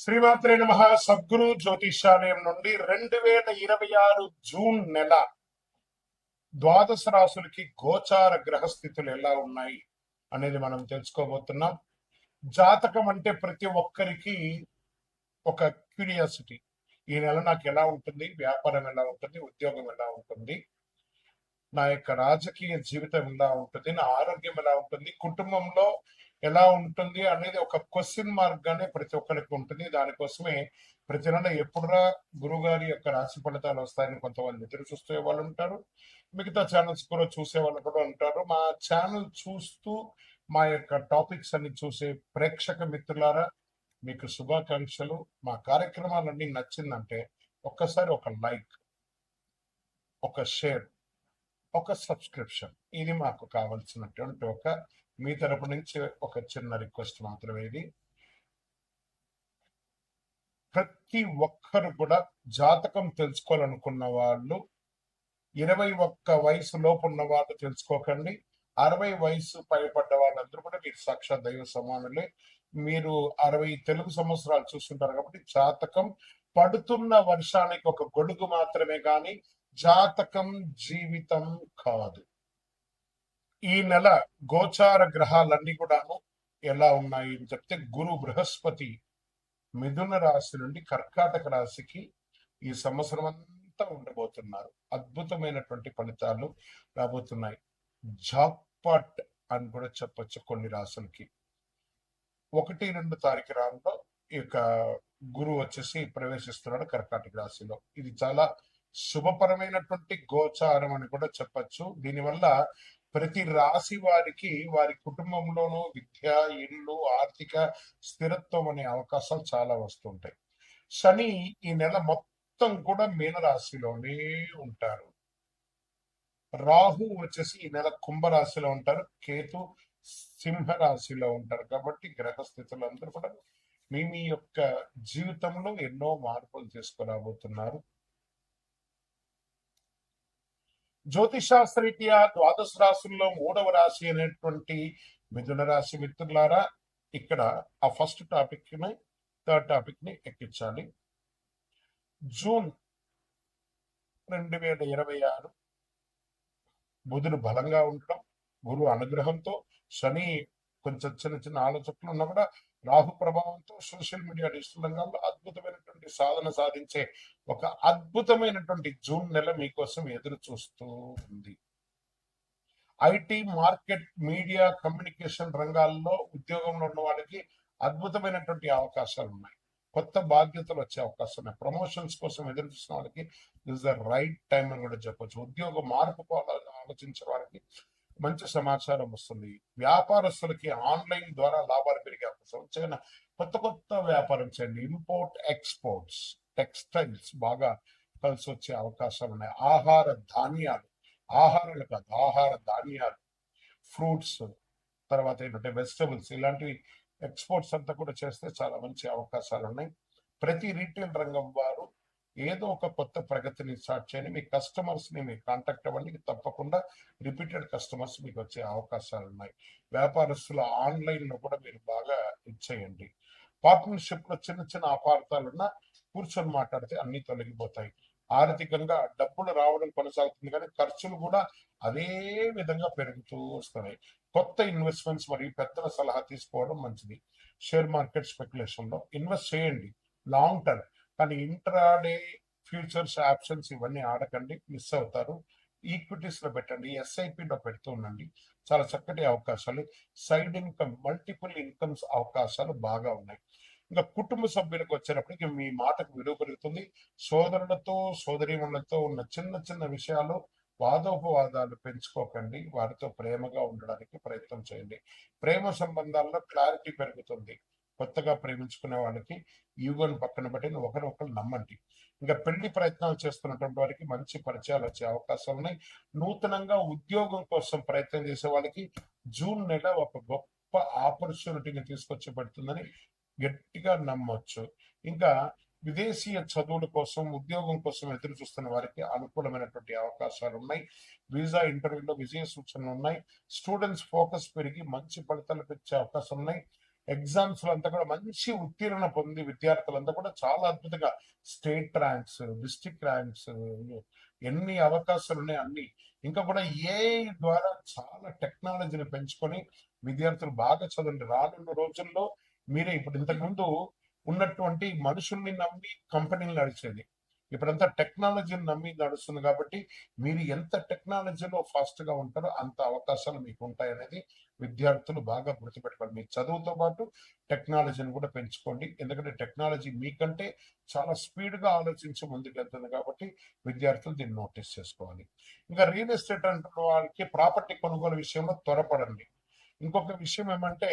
శ్రీమాత్రే నమః. సద్గురు జ్యోతిషాలయం నుండి 2026 జూన్ నెల ద్వాదశ రాశులకి గోచార గ్రహస్థితులు ఎలా ఉన్నాయి అనేది మనం తెలుసుకోబోతున్నాం. జాతకం అంటే ప్రతి ఒక్కరికి ఒక క్యూరియాసిటీ. ఈ నెల నాకు ఎలా ఉంటుంది, వ్యాపారం ఎలా ఉంటుంది, ఉద్యోగం ఎలా ఉంటుంది, నా యొక్క రాజకీయ జీవితం ఎలా ఉంటుంది, నా ఆరోగ్యం ఎలా ఉంటుంది, కుటుంబంలో ఎలా ఉంటుంది అనేది ఒక క్వశ్చన్ మార్క్ గానే ప్రతి ఒక్కరికి ఉంటుంది. దానికోసమే ప్రతి నెల ఎప్పుడురా గురుగారి యొక్క రాశి ఫలితాలు వస్తాయని కొంతమంది ఎదురు చూసే వాళ్ళు ఉంటారు. మిగతా ఛానల్స్ కూడా చూసే వాళ్ళు కూడా ఉంటారు. మా ఛానల్ చూస్తూ మా యొక్క టాపిక్స్ అన్ని చూసే ప్రేక్షక మిత్రులారా, మీకు శుభాకాంక్షలు. మా కార్యక్రమాలన్నీ నచ్చిందంటే ఒక్కసారి ఒక లైక్, ఒక షేర్, ఒక సబ్స్క్రిప్షన్, ఇది మాకు కావాల్సినటువంటి మీ తరపు నుంచి ఒక చిన్న రిక్వెస్ట్ మాత్రమే. ఇది ప్రతి ఒక్కరు కూడా జాతకం తెలుసుకోవాలనుకున్న వాళ్ళు 21 వయసు లోపు ఉన్న వాళ్ళు తెలుసుకోకండి. 60 వయసు పైబడ్డ వాళ్ళందరూ కూడా మీరు సాక్షాత్ దైవ సమానులే. మీరు 60 తెలుగు సంవత్సరాలు చూస్తుంటారు కాబట్టి జాతకం పడుతున్న వర్షానికి ఒక గొడుగు మాత్రమే కానీ జాతకం జీవితం కాదు. ఈ నెల గోచార గ్రహాలన్నీ కూడాను ఎలా ఉన్నాయి అని చెప్తే, గురు బృహస్పతి మిథున రాశి నుండి కర్కాటక రాశికి ఈ సంవత్సరం అంతా ఉండబోతున్నారు. అద్భుతమైనటువంటి ఫలితాలు రాబోతున్నాయి. జాక్పాట్ అని కూడా చెప్పొచ్చు కొన్ని రాశులకి. 1-2 తారీఖు రాంలో ఈ యొక్క గురువు వచ్చేసి ప్రవేశిస్తున్నాడు కర్కాటక రాశిలో. ఇది చాలా శుభపరమైనటువంటి గోచారం అని కూడా చెప్పచ్చు. దీనివల్ల ప్రతి రాశి వారికి వారి కుటుంబంలోనూ విద్య, ఇల్లు, ఆర్థిక స్థిరత్వం అనే అవకాశాలు చాలా వస్తుంటాయి. శని ఈ నెల మొత్తం కూడా మీనరాశిలోనే ఉంటారు. రాహు వచ్చేసి ఈ నెల కుంభరాశిలో ఉంటారు. కేతు సింహరాశిలో ఉంటారు. కాబట్టి గ్రహస్థితులు అందరూ కూడా మీ యొక్క జీవితంలో ఎన్నో మార్పులు తీసుకురాబోతున్నారు. జ్యోతిషాస్త్రరీత్యా ద్వాదశ రాశుల్లో 3వ రాశి అనేటువంటి మిథున రాశి మిత్రులారా, ఇక్కడ ఆ ఫస్ట్ టాపిక్ ని, థర్డ్ టాపిక్ ని ఎక్కించాలి. జూన్ 2026 బుధుడు బలంగా ఉండడం, గురు అనుగ్రహంతో, శని కొంచెం చిన్న చిన్న ఆలోచనలు ఉన్నా కూడా రాహు ప్రభావంతో సోషల్ మీడియా డిజిటల్ రంగాల్లో అద్భుతమైనటువంటి సాధన సాధించే ఒక అద్భుతమైనటువంటి జూన్ నెల మీకోసం ఎదురు చూస్తూ ఉంది. ఐటీ, మార్కెట్, మీడియా, కమ్యూనికేషన్ రంగాల్లో ఉద్యోగంలో ఉన్న వాళ్ళకి అద్భుతమైనటువంటి అవకాశాలు ఉన్నాయి. కొత్త బాధ్యతలు వచ్చే అవకాశం ఉన్నాయి. ప్రమోషన్స్ కోసం ఎదురు చూసిన వాళ్ళకి దిస్ ద రైట్ టైం అని కూడా చెప్పొచ్చు. ఉద్యోగ మార్పు ఆలోచించే వారికి మంచి సమాచారం వస్తుంది. వ్యాపారస్తులకి ఆన్లైన్ ద్వారా లాభాలు పెరిగే అవకాశం. వచ్చే కొత్త కొత్త వ్యాపారం చేయండి. ఇంపోర్ట్, ఎక్స్పోర్ట్స్, టెక్స్టైల్స్ బాగా కలిసి వచ్చే అవకాశాలు ఉన్నాయి. ఆహార ధాన్యాలు, ఆహారాలు కాదు, ఆహార ధాన్యాలు, ఫ్రూట్స్, తర్వాత ఏంటంటే వెజిటబుల్స్, ఇలాంటివి ఎక్స్పోర్ట్స్ అంతా కూడా చేస్తే చాలా మంచి అవకాశాలు ఉన్నాయి. ప్రతి రీటైల్ రంగం వారు ఏదో ఒక కొత్త ప్రగతిని స్టార్ట్ చేయండి. మీ కస్టమర్స్ ని మీరు కాంటాక్ట్ అవ్వండి. తప్పకుండా రిపీటెడ్ కస్టమర్స్ మీకు వచ్చే అవకాశాలు ఉన్నాయి. వ్యాపారస్తుల ఆన్లైన్ లో కూడా మీరు బాగా ఇచ్చేయండి. పార్ట్నర్షిప్ లో చిన్న చిన్న అపార్థాలున్నా కూర్చొని మాట్లాడితే అన్ని తొలగిపోతాయి. ఆర్థికంగా డబ్బులు రావడం కొనసాగుతుంది, కానీ ఖర్చులు కూడా అదే విధంగా పెరుగుతూ వస్తున్నాయి. కొత్త ఇన్వెస్ట్మెంట్స్ మరియు పెద్దల సలహా తీసుకోవడం మంచిది. షేర్ మార్కెట్ స్పెక్యులేషన్ లో ఇన్వెస్ట్ చేయండి లాంగ్ టర్మ్, కానీ ఇంట్రాడే ఫ్యూచర్స్, ఆప్షన్స్ ఇవన్నీ ఆడకండి, మిస్ అవుతారు. ఈక్విటీస్ లో పెట్టండి, ఎస్ఐపిలో పెడుతూ ఉండండి. చాలా చక్కటి అవకాశాలు. సైడ్ ఇన్కమ్, మల్టిపుల్ ఇన్కమ్స్ అవకాశాలు బాగా ఉన్నాయి. ఇంకా కుటుంబ సభ్యులకు వచ్చేటప్పటికి మీ మాటకు విలువ పెరుగుతుంది. సోదరులతో, సోదరీమణులతో ఉన్న చిన్న చిన్న విషయాలు వాదోపవాదాలు పెంచుకోకండి. వారితో ప్రేమగా ఉండడానికి ప్రయత్నం చేయండి. ప్రేమ సంబంధాల్లో క్లారిటీ పెరుగుతుంది. కొత్తగా ప్రేమించుకునే వాళ్ళకి ఈగోని పక్కన పెట్టి ఒకరినొకరు నమ్మండి. ఇంకా పెళ్లి ప్రయత్నాలు చేస్తున్నటువంటి వారికి మంచి పరిచయాలు వచ్చే అవకాశాలు ఉన్నాయి. నూతనంగా ఉద్యోగం కోసం ప్రయత్నం చేసే వాళ్ళకి జూన్ నెల ఒక గొప్ప ఆపర్చునిటీని తీసుకొచ్చి పెడుతుందని గట్టిగా నమ్మొచ్చు. ఇంకా విదేశీయ చదువుల కోసం, ఉద్యోగం కోసం ఎదురు చూస్తున్న వారికి అనుకూలమైనటువంటి అవకాశాలు ఉన్నాయి. వీసా ఇంటర్వ్యూలో విజయ సూచనలు ఉన్నాయి. స్టూడెంట్స్ ఫోకస్ పెరిగి మంచి ఫలితాలు పెంచే అవకాశం ఉన్నాయి. ఎగ్జామ్స్ లో అంతా కూడా మంచి ఉత్తీర్ణ పొంది విద్యార్థులంతా కూడా చాలా అద్భుతంగా స్టేట్ ర్యాంక్స్, డిస్ట్రిక్ట్ ర్యాంక్స్, ఎన్ని అవకాశాలు ఉన్నాయి అన్ని. ఇంకా కూడా ఏఐ ద్వారా చాలా టెక్నాలజీని పెంచుకొని విద్యార్థులు బాగా చదవండి. రానున్న రోజుల్లో మీరే ఇప్పుడు ఇంతకుముందు ఉన్నటువంటి మనుషుల్ని నమ్మి కంపెనీలు నడిచేది, ఇప్పుడంతా టెక్నాలజీని నమ్మి నడుస్తుంది. కాబట్టి మీరు ఎంత టెక్నాలజీలో ఫాస్ట్ గా ఉంటారో అంత అవకాశాలు మీకు ఉంటాయి అనేది విద్యార్థులు బాగా గుర్తుపెట్టుకోవాలి. మీ చదువుతో పాటు టెక్నాలజీని కూడా పెంచుకోండి. ఎందుకంటే టెక్నాలజీ మీకంటే చాలా స్పీడ్ గా ఆలోచించి ముందుకెళ్తుంది కాబట్టి విద్యార్థులు దీన్ని నోటీస్ చేసుకోవాలి. ఇంకా రియల్ ఎస్టేట్ అంటున్న వాళ్ళకి ప్రాపర్టీ కొనుగోలు విషయంలో త్వరపడండి. ఇంకొక విషయం ఏమంటే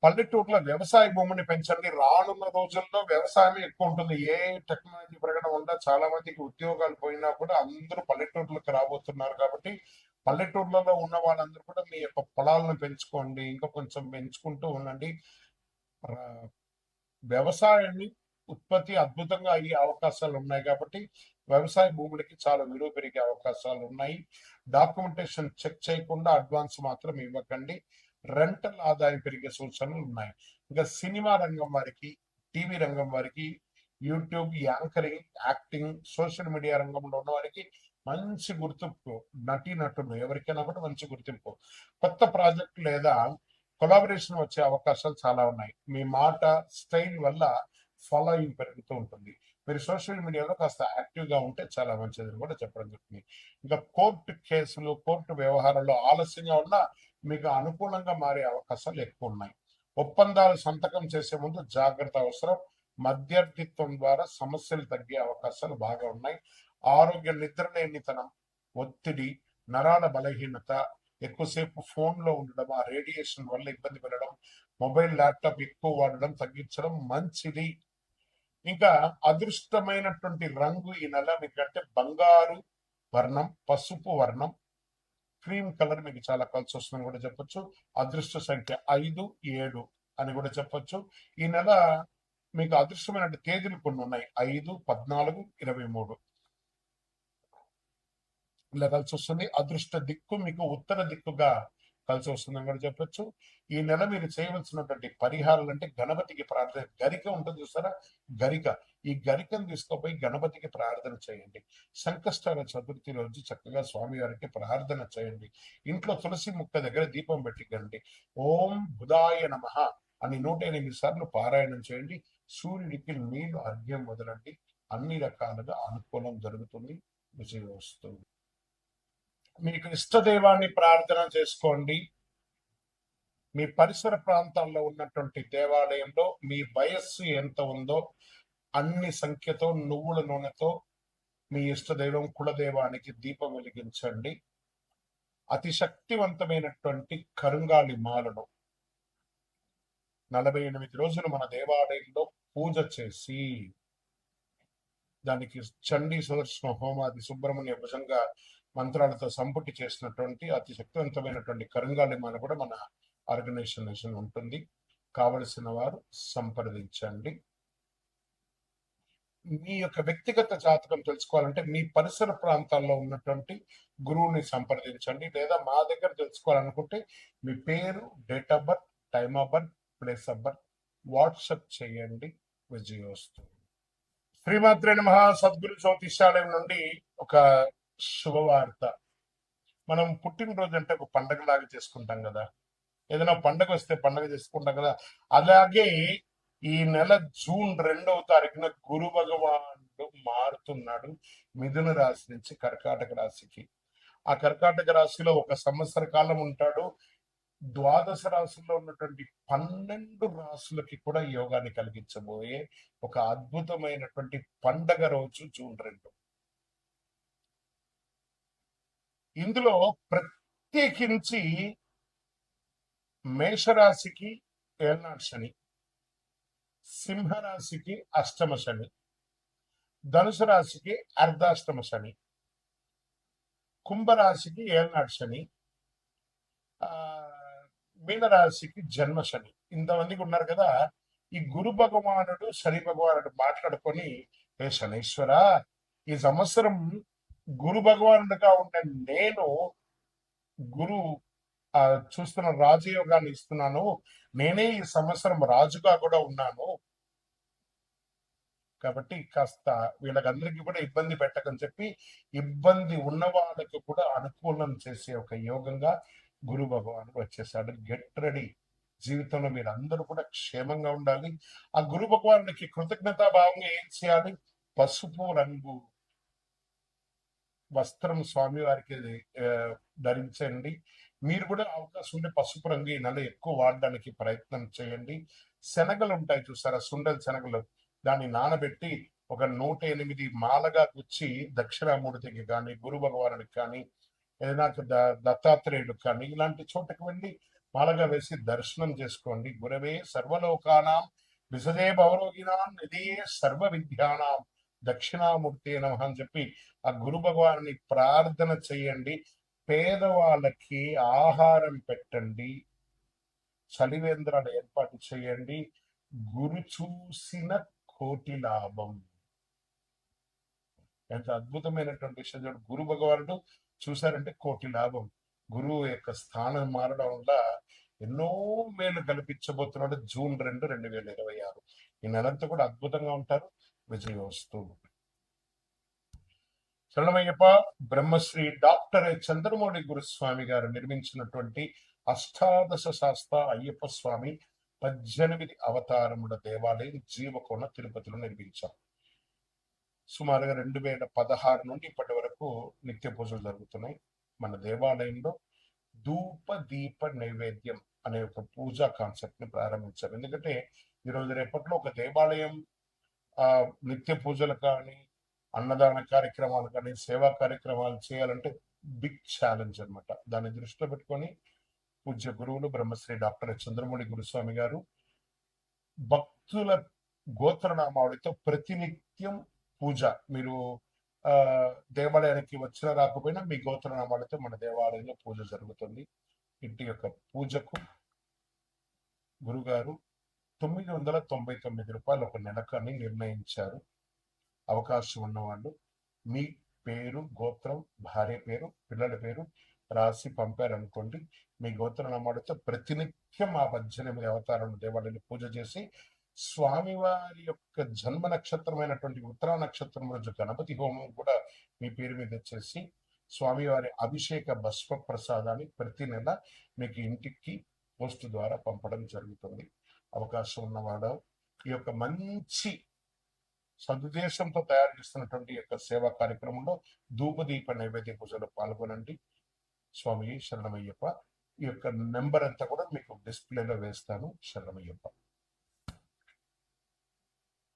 పల్లెటూరులో వ్యవసాయ భూమిని పెంచండి. రానున్న రోజుల్లో వ్యవసాయం ఎక్కువ ఉంటుంది. ఏ టెక్నాలజీ పెరగడం వల్ల చాలా మందికి ఉద్యోగాలు పోయినా కూడా అందరూ పల్లెటూర్లకు రాబోతున్నారు. కాబట్టి పల్లెటూర్లలో ఉన్న వాళ్ళందరూ కూడా మీ యొక్క పొలాలను పెంచుకోండి, ఇంకా కొంచెం పెంచుకుంటూ ఉండండి. వ్యవసాయాన్ని ఉత్పత్తి అద్భుతంగా అయ్యే అవకాశాలు ఉన్నాయి కాబట్టి వ్యవసాయ భూములకి చాలా విలువ పెరిగే అవకాశాలు ఉన్నాయి. డాక్యుమెంటేషన్ చెక్ చేయకుండా అడ్వాన్స్ మాత్రం ఇవ్వకండి. రెంటల్ ఆదాయం పెరిగే సూచనలు ఉన్నాయి. ఇంకా సినిమా రంగం వారికి, టీవీ రంగం వారికి, YouTube, anchoring, acting, social media రంగంలో ఉన్న వారికి మంచి గుర్తింపు, నటులు ఎవరికైనా కూడా మంచి గుర్తింపు. కొత్త ప్రాజెక్ట్ లేదా కొలాబరేషన్ వచ్చే అవకాశాలు చాలా ఉన్నాయి. మీ మాట, స్టైల్ వల్ల ఫాలోయింగ్ పెరుగుతూ ఉంటుంది. మీరు సోషల్ మీడియాలో కాస్త యాక్టివ్ గా ఉంటే చాలా మంచిదని కూడా చెప్పడం జరుగుతుంది. ఇంకా కోర్టు కేసులు, కోర్టు వ్యవహారాల్లో ఆలస్యంగా ఉన్నా మీకు అనుకూలంగా మారే అవకాశాలు ఎక్కువ ఉన్నాయి. ఒప్పందాలు సంతకం చేసే ముందు జాగ్రత్త అవసరం. మధ్యవర్తిత్వం ద్వారా సమస్యలు తగ్గే అవకాశాలు బాగా ఉన్నాయి. ఆరోగ్య నిద్రలేనితనం, ఒత్తిడి, నరాల బలహీనత, ఎక్కువసేపు ఫోన్ లో ఉండడం, ఆ రేడియేషన్ వల్ల ఇబ్బంది పడడం, మొబైల్, ల్యాప్టాప్ ఎక్కువ వాడడం తగ్గించడం మంచిది. ఇంకా అదృష్టమైనటువంటి రంగు ఈ నెల మీకంటే బంగారు వర్ణం, పసుపు వర్ణం, క్రీమ్ కలర్ మీకు చాలా కలిసి వస్తుందని కూడా చెప్పొచ్చు. అదృష్ట సంఖ్య 5, 7 అని కూడా చెప్పొచ్చు. ఈ నెల మీకు అదృష్టమైన తేదీలు కొన్ని ఉన్నాయి. 5, 14, 23 ఇలా కలిసి వస్తుంది. అదృష్ట దిక్కు మీకు ఉత్తర దిక్కుగా కలిసి వస్తుందని కూడా చెప్పొచ్చు. ఈ నెల మీరు చేయవలసినటువంటి పరిహారాలు అంటే గణపతికి ప్రార్థన, గరిక ఉంటుంది చూస్తారా, గరిక, ఈ గరికను తీసుకుపోయి గణపతికి ప్రార్థన చేయండి. సంకష్టాల చతుర్థి రోజు చక్కగా స్వామి వారికి ప్రార్థన చేయండి. ఇంట్లో తులసి ముక్క దగ్గర దీపం పెట్టికండి. ఓం బుధాయ నమః అని 108 సార్లు పారాయణం చేయండి. సూర్యుడికి నీళ్లు అర్ఘ్యం వదలండి. అన్ని రకాలుగా అనుకూలం జరుగుతుంది, విజయం వస్తుంది. మీకు ఇష్టదైవాన్ని ప్రార్థన చేసుకోండి. మీ పరిసర ప్రాంతాల్లో ఉన్నటువంటి దేవాలయంలో మీ వయస్సు ఎంత ఉందో అన్ని సంఖ్యతో నువ్వుల నూనెతో మీ ఇష్టదైవం కులదైవానికి దీపం వెలిగించండి. అతి శక్తివంతమైనటువంటి కరుంగాలి మాలను 48 రోజులు మన దేవాలయంలో పూజ చేసి దానికి చండీ, సుదర్శన హోమాది, సుబ్రహ్మణ్య భుజంగ మంత్రాలతో సంపుటి చేసినటువంటి అతి శక్తివంతమైనటువంటి కరుంగాలి మాల కూడా మన ఆర్గనైజేషన్ ఉంటుంది. కావలసిన వారు సంప్రదించండి. మీ యొక్క వ్యక్తిగత జాతకం తెలుసుకోవాలంటే మీ పరిసర ప్రాంతాల్లో ఉన్నటువంటి గురువుని సంప్రదించండి. లేదా మా దగ్గర తెలుసుకోవాలనుకుంటే మీ పేరు, date of birth, time of birth, place of birth WhatsApp చేయండి. విజయోస్తు. శ్రీమాత్రే నమః. సద్గురు జ్యోతిష్యాలయం నుండి ఒక శుభవార్త. మనం పుట్టినరోజు అంటే ఒక పండగలాగా చేసుకుంటాం కదా, ఏదైనా పండగ వస్తే పండగ చేసుకుంటాం కదా, అలాగే ఈ నెల జూన్ 2వ తారీఖున గురు భగవానుడు మారుతున్నాడు మిథున రాశి నుంచి కర్కాటక రాశికి. ఆ కర్కాటక రాశిలో ఒక సంవత్సర కాలం ఉంటాడు. ద్వాదశ రాశుల్లో ఉన్నటువంటి 12 రాశులకి కూడా యోగాన్ని కలిగించబోయే ఒక అద్భుతమైనటువంటి పండగ రోజు జూన్ 2. ఇందులో ప్రత్యేకించి మేషరాశికి ఏళ్నాడు శని, సింహరాశికి అష్టమ శని, ధనుసు రాశికి అర్ధాష్టమ శని, కుంభరాశికి ఏళ్నాడు శని, మీనరాశికి జన్మ శని. ఇంతమందికి ఉన్నారు కదా. ఈ గురు భగవానుడు, శని భగవానుడు మాట్లాడుకొని, ఏ శనీశ్వర, ఈ సంవత్సరం గురు భగవానుడుగా ఉన్న నేను గురు చూస్తున్న రాజయోగాన్ని ఇస్తున్నాను. నేనే ఈ సంవత్సరం రాజుగా కూడా ఉన్నాను. కాబట్టి కాస్త వీళ్ళకందరికీ కూడా ఇబ్బంది పెట్టకని చెప్పి, ఇబ్బంది ఉన్న వాళ్ళకి కూడా అనుకూలం చేసే ఒక యోగంగా గురు భగవానుడు వచ్చేసాడు. Get ready. జీవితంలో మీరు అందరూ కూడా క్షేమంగా ఉండాలి. ఆ గురు భగవానుడికి కృతజ్ఞతా భావంగా ఏం చేయాలి? పసుపు రంగు వస్త్రం స్వామివారికి ధరించండి. మీరు కూడా అవకాశం ఉంటే పసుపు రంగు ఈ నెల ఎక్కువ వాడడానికి ప్రయత్నం చేయండి. శనగలు ఉంటాయి చూసారా, సుండల శనగలు, దాన్ని నానబెట్టి ఒక 108 మాలగా గుచ్చి దక్షిణామూర్తికి కానీ, గురు భగవానుడికి కానీ, ఏదైనా దత్తాత్రేయుడికి కానీ ఇలాంటి చోటకి వెళ్ళి మాలగా వేసి దర్శనం చేసుకోండి. గురవే సర్వలోకానాం విసదే భవరోగినాం నిధియే సర్వ విద్యానాం దక్షిణామూర్తి నమః అని చెప్పి ఆ గురు భగవాన్ని ప్రార్థన చేయండి. పేదవాళ్ళకి ఆహారం పెట్టండి. చలివేంద్రాలు ఏర్పాటు చేయండి. గురు చూసిన కోటి లాభం. ఎంత అద్భుతమైనటువంటి విషయం. గురు భగవానుడు చూశారంటే కోటి లాభం. గురువు యొక్క స్థానం మారడం వల్ల ఎన్నో మేలు కల్పించబోతున్నాడు. జూన్ 2, 2026 ఈ నెలంతా కూడా అద్భుతంగా ఉంటారు. విజయోస్తు. శరణమయ్యప్ప. బ్రహ్మశ్రీ డాక్టర్ చంద్రమౌళి గురుస్వామి గారు నిర్మించినటువంటి అష్టాదశ శాస్త్ర అయ్యప్ప స్వామి 18 అవతారముల దేవాలయం జీవకోణ తిరుపతిలో నిర్మించారు. సుమారుగా 2016 నుండి ఇప్పటి వరకు నిత్య పూజలు జరుగుతున్నాయి. మన దేవాలయంలో ధూప దీప నైవేద్యం అనే ఒక పూజా కాన్సెప్ట్ ని ప్రారంభించారు. ఎందుకంటే ఈరోజు రేపట్లో ఒక దేవాలయం నిత్య పూజలు కానీ, అన్నదాన కార్యక్రమాలు కానీ, సేవా కార్యక్రమాలు చేయాలంటే బిగ్ ఛాలెంజ్ అనమాట. దాన్ని దృష్టిలో పెట్టుకొని పూజ్య గురువులు బ్రహ్మశ్రీ డాక్టర్ చంద్రమౌళి గురుస్వామి గారు భక్తుల గోత్రనామావళితో ప్రతినిత్యం పూజ. మీరు దేవాలయానికి వచ్చినా రాకపోయినా మీ గోత్రనామాలతో మన దేవాలయంలో పూజ జరుగుతుంది. ఇంటి యొక్క పూజకు గురుగారు 999 రూపాయలు ఒక నెలకని నిర్ణయించారు. అవకాశం ఉన్నవాళ్ళు మీ పేరు, గోత్రం, భార్య పేరు, పిల్లల పేరు రాసి పంపారనుకోండి. మీ గోత్రనామాలతో ప్రతినిత్యం ఆ 18 అవతారం దేవాలయాన్ని పూజ చేసి స్వామివారి యొక్క జన్మ నక్షత్రమైనటువంటి ఉత్తరా నక్షత్రం రోజు గణపతి హోమం కూడా మీ పేరు మీద చేసి స్వామివారి అభిషేక భస్మ ప్రసాదాన్ని ప్రతి నెల మీకు ఇంటికి పోస్ట్ ద్వారా పంపడం జరుగుతుంది. అవకాశం ఉన్నవాడు ఈ యొక్క మంచి సదుద్దేశంతో తయారు చేస్తున్నటువంటి యొక్క సేవా కార్యక్రమంలో ధూపదీప నైవేద్య పూజలో పాల్గొనండి. స్వామి శరణమయ్యప్ప. ఈ యొక్క నెంబర్ అంతా కూడా మీకు డిస్ప్లేలో వేస్తాను. శరణమయ్యప్ప.